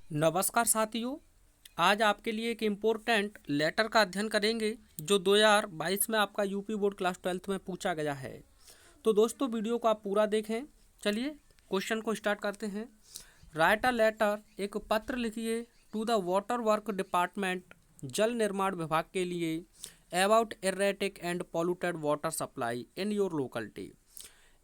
नमस्कार साथियों। आज आपके लिए एक इम्पोर्टेंट लेटर का अध्ययन करेंगे जो 2022 में आपका यूपी बोर्ड क्लास 12th में पूछा गया है। तो दोस्तों वीडियो को आप पूरा देखें। चलिए क्वेश्चन को स्टार्ट करते हैं। राइट अ लेटर, एक पत्र लिखिए to the water work department, जल निर्माण विभाग के लिए, about erratic and polluted water supply in your locality.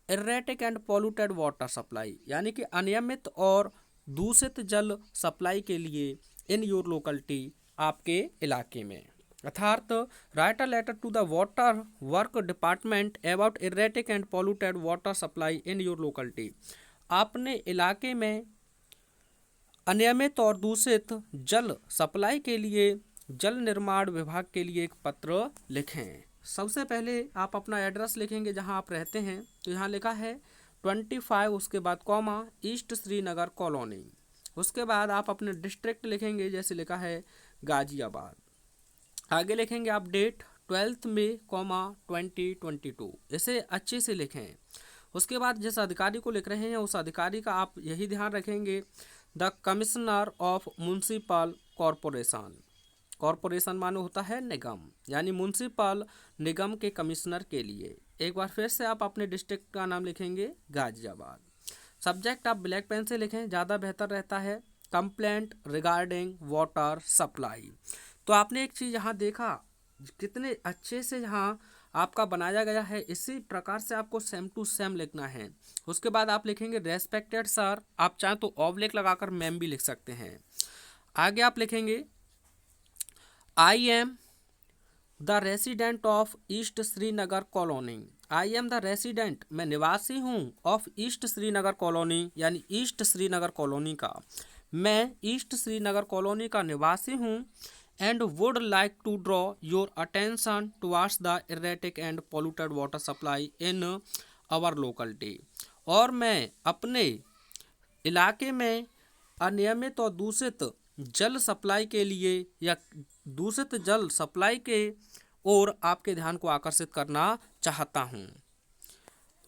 Erratic and polluted water supply यानी कि अनियमित और दूषित जल सप्लाई के लिए इन योर लोकलिटी, आपके इलाके में। अर्थात write a letter to the water work department about erratic and polluted water supply in your locality. आपने इलाके में अनियमित और दूषित जल सप्लाई के लिए जल निर्माण विभाग के लिए एक पत्र लिखें। सबसे पहले आप अपना एड्रेस लिखेंगे जहां आप रहते हैं। तो यहाँ लिखा है 25, उसके बाद कॉमा, ईस्ट श्रीनगर कॉलोनी। उसके बाद आप अपने डिस्ट्रिक्ट लिखेंगे, जैसे लिखा है गाजियाबाद। आगे लिखेंगे आप डेट 12 मई कॉमा 2022। इसे अच्छे से लिखें। उसके बाद जिस अधिकारी को लिख रहे हैं उस अधिकारी का आप यही ध्यान रखेंगे, the commissioner of municipal corporation. Corporation माने होता है निगम, यानी म्यूनसिपल निगम के कमिश्नर के लिए। एक बार फिर से आप अपने डिस्ट्रिक्ट का नाम लिखेंगे गाजियाबाद। सब्जेक्ट आप ब्लैक पेन से लिखें, ज़्यादा बेहतर रहता है। Complaint regarding water supply. तो आपने एक चीज़ यहाँ देखा, कितने अच्छे से यहाँ आपका बनाया गया है। इसी प्रकार से आपको सेम टू सेम लिखना है। उसके बाद आप लिखेंगे रेस्पेक्टेड सर। आप चाहें तो ऑब्लिक लगाकर मैम भी लिख सकते हैं। आगे आप लिखेंगे I am the resident of east Srinagar colony. I am the resident, मैं निवासी हूँ, ऑफ ईस्ट श्रीनगर कॉलोनी यानी ईस्ट श्रीनगर कॉलोनी का। मैं ईस्ट श्रीनगर कॉलोनी का निवासी हूँ। And would like to draw your attention towards the erratic and polluted water supply in our locality. और मैं अपने इलाके में अनियमित और दूषित जल सप्लाई के लिए या दूषित जल सप्लाई के ओर आपके ध्यान को आकर्षित करना चाहता हूँ।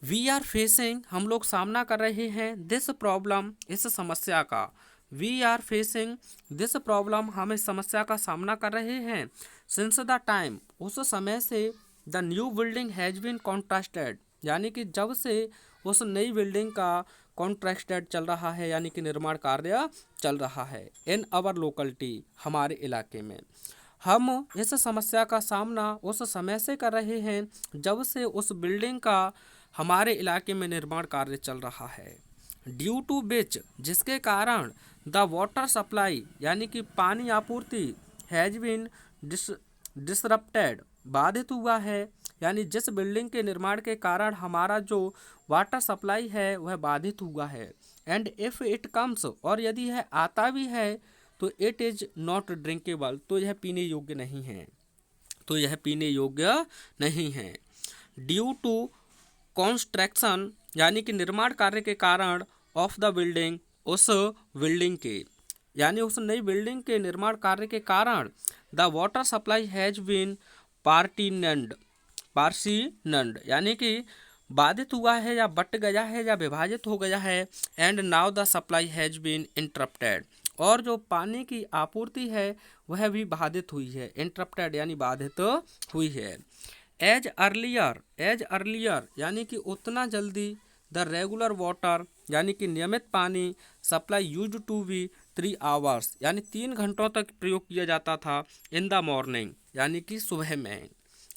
वी आर फेसिंग, हम लोग सामना कर रहे हैं, दिस प्रॉब्लम, इस समस्या का। We are facing this problem, हम इस समस्या का सामना कर रहे हैं। सिंस द टाइम, उस समय से, the new building has been contracted, यानी कि जब से उस नई बिल्डिंग का कॉन्ट्रैक्टेड चल रहा है, यानी कि निर्माण कार्य चल रहा है। इन अवर लोकलिटी, हमारे इलाके में। हम इस समस्या का सामना उस समय से कर रहे हैं जब से उस बिल्डिंग का हमारे इलाके में निर्माण कार्य चल रहा है। ड्यू टू विच, जिसके कारण, द वाटर सप्लाई, यानी कि पानी आपूर्ति, हैज़ बीन डिसरप्टेड, बाधित हुआ है। यानी जिस बिल्डिंग के निर्माण के कारण हमारा जो वाटर सप्लाई है वह बाधित हुआ है। एंड इफ़ इट कम्स, और यदि यह आता भी है तो इट इज़ नॉट ड्रिंकेबल, तो यह पीने योग्य नहीं है। तो यह पीने योग्य नहीं है। ड्यू टू कंस्ट्रक्शन, यानी कि निर्माण कार्य के कारण, ऑफ द बिल्डिंग, उस बिल्डिंग के, यानी उस नई बिल्डिंग के निर्माण कार्य के कारण, the water supply has been पार्सीनंड, यानी कि बाधित हुआ है या बट गया है या विभाजित हो गया है। And now the supply has been interrupted, और जो पानी की आपूर्ति है वह भी बाधित हुई है। इंटरप्टेड यानी बाधित हुई है। एज अर्लियर यानी कि उतना जल्दी, द रेगुलर वाटर, यानी कि नियमित पानी, supply use to be 3 hours, यानी 3 घंटों तक प्रयोग किया जाता था। इन द मॉर्निंग, यानी कि सुबह में।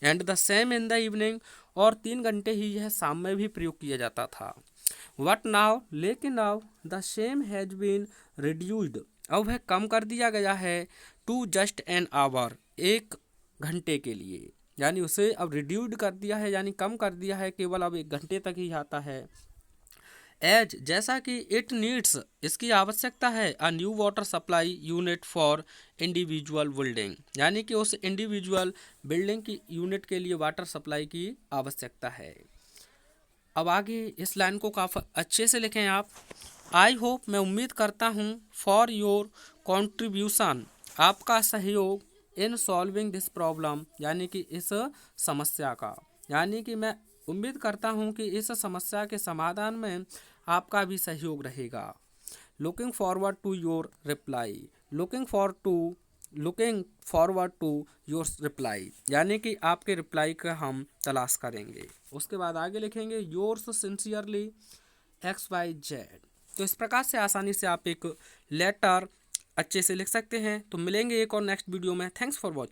And the same in the evening, और 3 घंटे ही यह शाम में भी प्रयोग किया जाता था। वट नाउ, लेकिन now, the same has been reduced, अब वह कम कर दिया गया है, टू जस्ट एन आवर, 1 घंटे के लिए। यानी उसे अब रिड्यूस्ड कर दिया है, यानी कम कर दिया है, केवल अब 1 घंटे तक ही आता है। एज, जैसा कि, इट नीड्स, इसकी आवश्यकता है, a new water supply unit for individual building, यानी कि उस इंडिविजुअल बिल्डिंग की यूनिट के लिए वाटर सप्लाई की आवश्यकता है। अब आगे इस लाइन को काफ़ी अच्छे से लिखें आप। आई होप, मैं उम्मीद करता हूँ, फॉर योर कॉन्ट्रीब्यूशन, आपका सहयोग, इन सॉल्विंग दिस प्रॉब्लम, यानी कि इस समस्या का, यानी कि मैं उम्मीद करता हूँ कि इस समस्या के समाधान में आपका भी सहयोग रहेगा। Looking forward to your reply, looking forward to your reply, यानी कि आपके रिप्लाई का हम तलाश करेंगे। उसके बाद आगे लिखेंगे योर्स सिंसियरली XYZ। तो इस प्रकार से आसानी से आप एक लेटर अच्छे से लिख सकते हैं। तो मिलेंगे एक और नेक्स्ट वीडियो में। Thanks for watching.